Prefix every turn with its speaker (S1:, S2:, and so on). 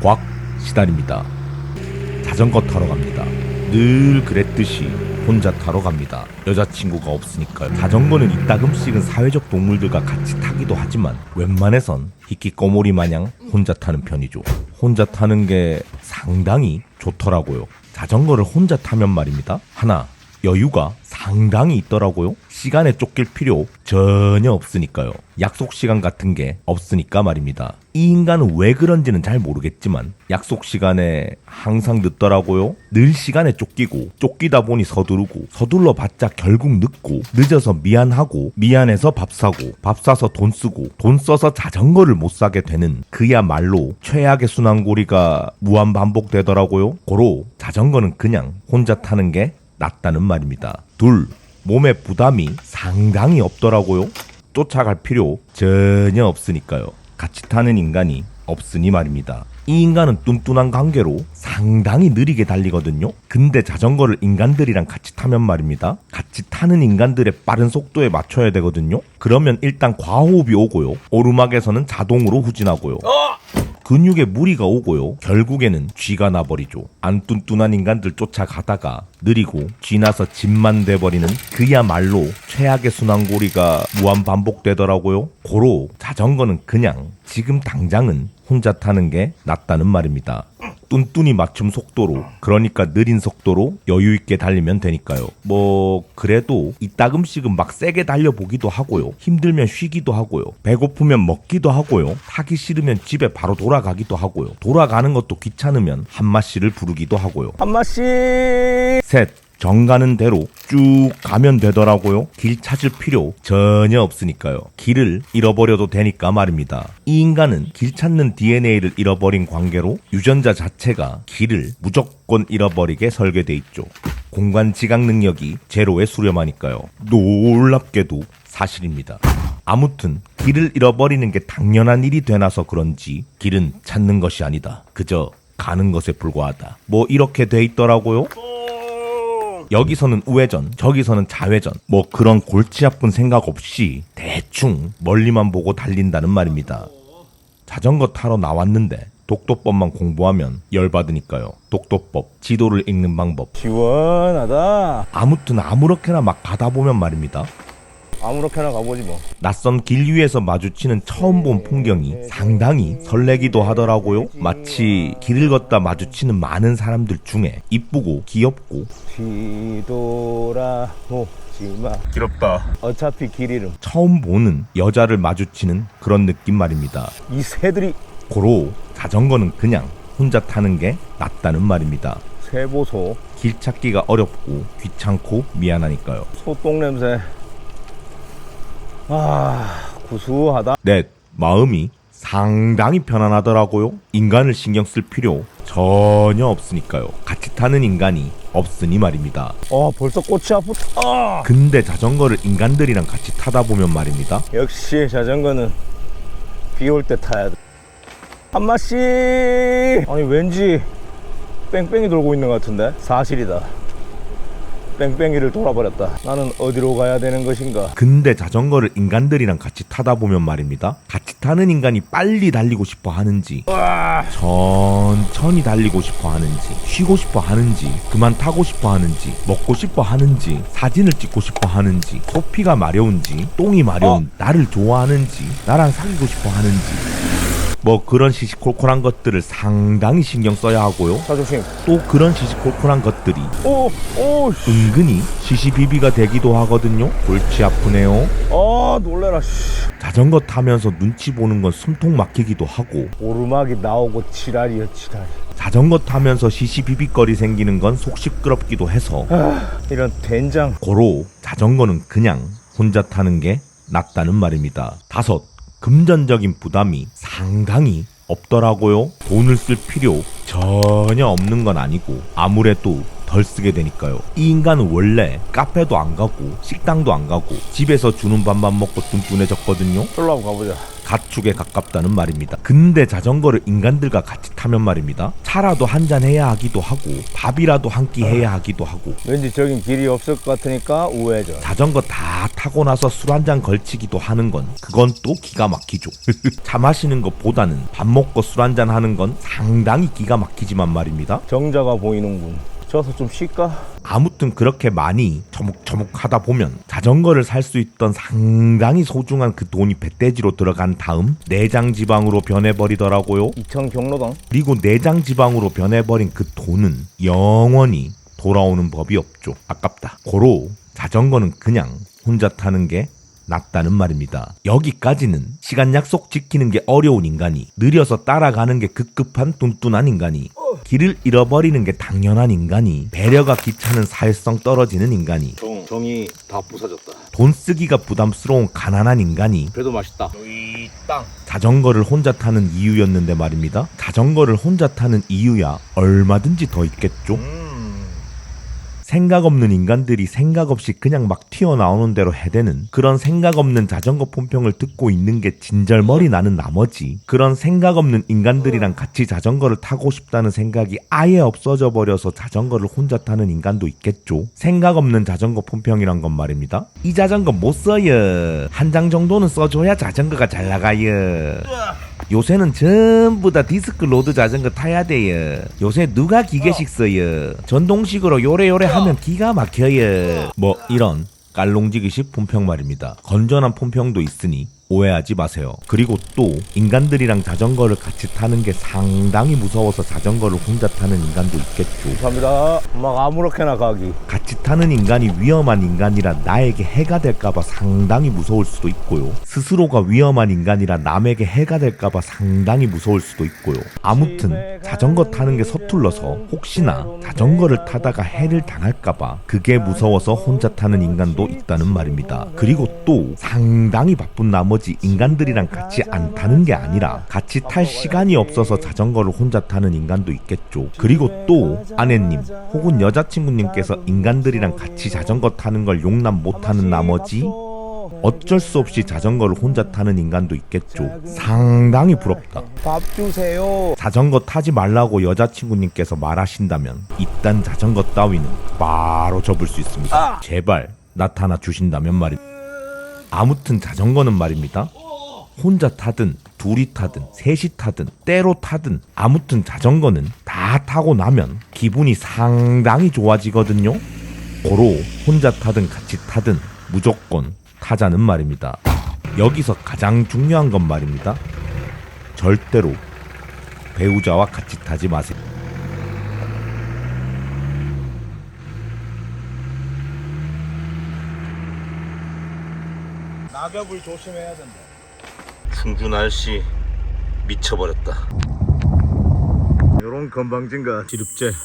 S1: 꽉 시달립니다. 자전거 타러 갑니다. 늘 그랬듯이 혼자 타러 갑니다. 여자친구가 없으니까요. 자전거는 이따금씩은 사회적 동물들과 같이 타기도 하지만 웬만해선 히키꼬모리 마냥 혼자 타는 편이죠. 혼자 타는 게 상당히 좋더라고요. 자전거를 혼자 타면 말입니다. 하나, 여유가 상당히 있더라고요. 시간에 쫓길 필요 전혀 없으니까요. 약속 시간 같은 게 없으니까 말입니다. 이 인간은 왜 그런지는 잘 모르겠지만 약속 시간에 항상 늦더라고요. 늘 시간에 쫓기고 쫓기다 보니 서두르고 서둘러 봤자 결국 늦고 늦어서 미안하고 미안해서 밥 사고 밥 사서 돈 쓰고 돈 써서 자전거를 못 사게 되는 그야말로 최악의 순환고리가 무한 반복되더라고요. 고로 자전거는 그냥 혼자 타는 게 낫다는 말입니다. 둘, 몸에 부담이 상당히 없더라고요. 쫓아갈 필요 전혀 없으니까요. 같이 타는 인간이 없으니 말입니다. 이 인간은 뚠뚠한 관계로 상당히 느리게 달리거든요. 근데 자전거를 인간들이랑 같이 타면 말입니다. 같이 타는 인간들의 빠른 속도에 맞춰야 되거든요. 그러면 일단 과호흡이 오고요. 오르막에서는 자동으로 후진하고요. 근육에 무리가 오고요. 결국에는 쥐가 나버리죠. 안 뚠뚠한 인간들 쫓아가다가 느리고 쥐나서 집만 돼버리는 그야말로 최악의 순환고리가 무한 반복되더라고요. 고로 자전거는 그냥 지금 당장은 혼자 타는 게 낫다는 말입니다. 뚠뚠이 맞춤 속도로, 그러니까 느린 속도로 여유있게 달리면 되니까요. 뭐 그래도 이따금씩은 막 세게 달려보기도 하고요. 힘들면 쉬기도 하고요. 배고프면 먹기도 하고요. 타기 싫으면 집에 바로 돌아가기도 하고요. 돌아가는 것도 귀찮으면 한마씨를 부르기도 하고요.
S2: 한마씨.
S1: 셋, 정 가는 대로 쭉 가면 되더라고요. 길 찾을 필요 전혀 없으니까요. 길을 잃어버려도 되니까 말입니다. 이 인간은 길 찾는 DNA를 잃어버린 관계로 유전자 자체가 길을 무조건 잃어버리게 설계돼 있죠. 공간 지각 능력이 제로에 수렴하니까요. 놀랍게도 사실입니다. 아무튼 길을 잃어버리는 게 당연한 일이 되나서 그런지 길은 찾는 것이 아니다. 그저 가는 것에 불과하다. 뭐 이렇게 돼 있더라고요. 여기서는 우회전, 저기서는 좌회전, 뭐 그런 골치 아픈 생각 없이 대충 멀리만 보고 달린다는 말입니다. 자전거 타러 나왔는데 독도법만 공부하면 열받으니까요. 독도법, 지도를 읽는 방법.
S2: 시원하다.
S1: 아무튼 아무렇게나 막 가다 보면 말입니다.
S2: 아무렇게나 가보지 뭐.
S1: 낯선 길 위에서 마주치는 처음 본 풍경이 상당히 설레기도 하더라고요. 마치 길을 걷다 마주치는 많은 사람들 중에 이쁘고 귀엽고
S2: 뒤돌아보지마.
S1: 귀엽다.
S2: 어차피 길 이름.
S1: 처음 보는 여자를 마주치는 그런 느낌 말입니다.
S2: 이 새들이
S1: 고로 자전거는 그냥 혼자 타는 게 낫다는 말입니다.
S2: 새보소.
S1: 길 찾기가 어렵고 귀찮고 미안하니까요.
S2: 소똥 냄새. 구수하다.
S1: 넷, 마음이 상당히 편안하더라고요. 인간을 신경 쓸 필요 전혀 없으니까요. 같이 타는 인간이 없으니 말입니다.
S2: 벌써 꽃이 아프다.
S1: 근데 자전거를 인간들이랑 같이 타다 보면 말입니다.
S2: 역시 자전거는 비 올 때 타야 돼. 한마씨. 아니 왠지 뺑뺑이 돌고 있는 것 같은데. 사실이다. 뺑뺑이를 돌아버렸다. 나는 어디로 가야 되는 것인가?
S1: 근데 자전거를 인간들이랑 같이 타다 보면 말입니다. 같이 타는 인간이 빨리 달리고 싶어 하는지 천천히 달리고 싶어 하는지 쉬고 싶어 하는지 그만 타고 싶어 하는지 먹고 싶어 하는지 사진을 찍고 싶어 하는지 소피가 마려운지 똥이 마려운 나를 좋아하는지 나랑 사귀고 싶어 하는지 뭐 그런 시시콜콜한 것들을 상당히 신경 써야 하고요.
S2: 자조심.
S1: 또 그런 시시콜콜한 것들이
S2: 오.
S1: 은근히 시시비비가 되기도 하거든요. 골치 아프네요.
S2: 놀래라.
S1: 자전거 타면서 눈치 보는 건 숨통 막히기도 하고
S2: 오르막이 나오고 지랄이여 지랄.
S1: 자전거 타면서 시시비비거리 생기는 건 속 시끄럽기도 해서
S2: 이런 된장.
S1: 고로 자전거는 그냥 혼자 타는 게 낫다는 말입니다. 다섯, 금전적인 부담이 상당히 없더라고요. 돈을 쓸 필요 전혀 없는 건 아니고 아무래도 덜 쓰게 되니까요. 이 인간은 원래 카페도 안 가고 식당도 안 가고 집에서 주는 밥만 먹고 뚠뚠해졌거든요.
S2: 일로 한번 가보자.
S1: 가축에 가깝다는 말입니다. 근데 자전거를 인간들과 같이 타면 말입니다. 차라도 한잔 해야 하기도 하고 밥이라도 한 끼 해야 하기도 하고
S2: 왠지 저긴 길이 없을 것 같으니까 우회전.
S1: 자전거 다 타고 나서 술 한 잔 걸치기도 하는 건 그건 또 기가 막히죠. 차 마시는 것보다는 밥 먹고 술 한 잔 하는 건 상당히 기가 막히지만 말입니다.
S2: 정자가 보이는군. 저서 좀 쉴까?
S1: 아무튼 그렇게 많이 처묵처묵 하다 보면 자전거를 살 수 있던 상당히 소중한 그 돈이 배돼지로 들어간 다음 내장 지방으로 변해버리더라고요.
S2: 이천 경로당.
S1: 그리고 내장 지방으로 변해버린 그 돈은 영원히 돌아오는 법이 없죠. 아깝다. 고로 자전거는 그냥 혼자 타는 게 낫다는 말입니다. 여기까지는 시간 약속 지키는 게 어려운 인간이, 느려서 따라가는 게 급급한 뚠뚠한 인간이, 길을 잃어버리는 게 당연한 인간이, 배려가 귀찮은 사회성 떨어지는 인간이,
S2: 정이 다 부서졌다.
S1: 돈 쓰기가 부담스러운 가난한 인간이
S2: 그래도 맛있다. 여기 땅.
S1: 자전거를 혼자 타는 이유였는데 말입니다. 자전거를 혼자 타는 이유야 얼마든지 더 있겠죠. 생각 없는 인간들이 생각 없이 그냥 막 튀어나오는 대로 해대는 그런 생각 없는 자전거 품평을 듣고 있는 게 진절머리 나는 나머지 그런 생각 없는 인간들이랑 같이 자전거를 타고 싶다는 생각이 아예 없어져 버려서 자전거를 혼자 타는 인간도 있겠죠. 생각 없는 자전거 품평이란 건 말입니다. 이 자전거 못 써요. 한 장 정도는 써줘야 자전거가 잘 나가요. 요새는 전부 다 디스크 로드 자전거 타야 돼요. 요새 누가 기계식 써요. 전동식으로 요래요래 하면 기가 막혀요. 뭐 이런 깔롱지기식 품평 말입니다. 건전한 품평도 있으니 오해하지 마세요. 그리고 또 인간들이랑 자전거를 같이 타는 게 상당히 무서워서 자전거를 혼자 타는 인간도 있겠죠.
S2: 감사합니다. 막 아무렇게나 가기.
S1: 같이 타는 인간이 위험한 인간이라 나에게 해가 될까봐 상당히 무서울 수도 있고요. 스스로가 위험한 인간이라 남에게 해가 될까봐 상당히 무서울 수도 있고요. 아무튼 자전거 타는 게 서툴러서 혹시나 자전거를 타다가 해를 당할까봐 그게 무서워서 혼자 타는 인간도 있다는 말입니다. 그리고 또 상당히 바쁜 나머지 인간들이랑 같이 안 타는 게 아니라 같이 탈 시간이 없어서 자전거를 혼자 타는 인간도 있겠죠. 그리고 또 아내님 혹은 여자친구님께서 인간들이랑 같이 자전거 타는 걸 용납 못하는 나머지 어쩔 수 없이 자전거를 혼자 타는 인간도 있겠죠. 상당히 부럽다.
S2: 밥 주세요.
S1: 자전거 타지 말라고 여자친구님께서 말하신다면 이딴 자전거 따위는 바로 접을 수 있습니다. 제발 나타나 주신다면 말입니다. 아무튼 자전거는 말입니다. 혼자 타든 둘이 타든 셋이 타든 때로 타든 아무튼 자전거는 다 타고 나면 기분이 상당히 좋아지거든요. 고로 혼자 타든 같이 타든 무조건 타자는 말입니다. 여기서 가장 중요한 건 말입니다. 절대로 배우자와 같이 타지 마세요.
S2: 낙엽을 조심해야 된다. 충주 날씨 미쳐버렸다. 요런 건방진가 지릅제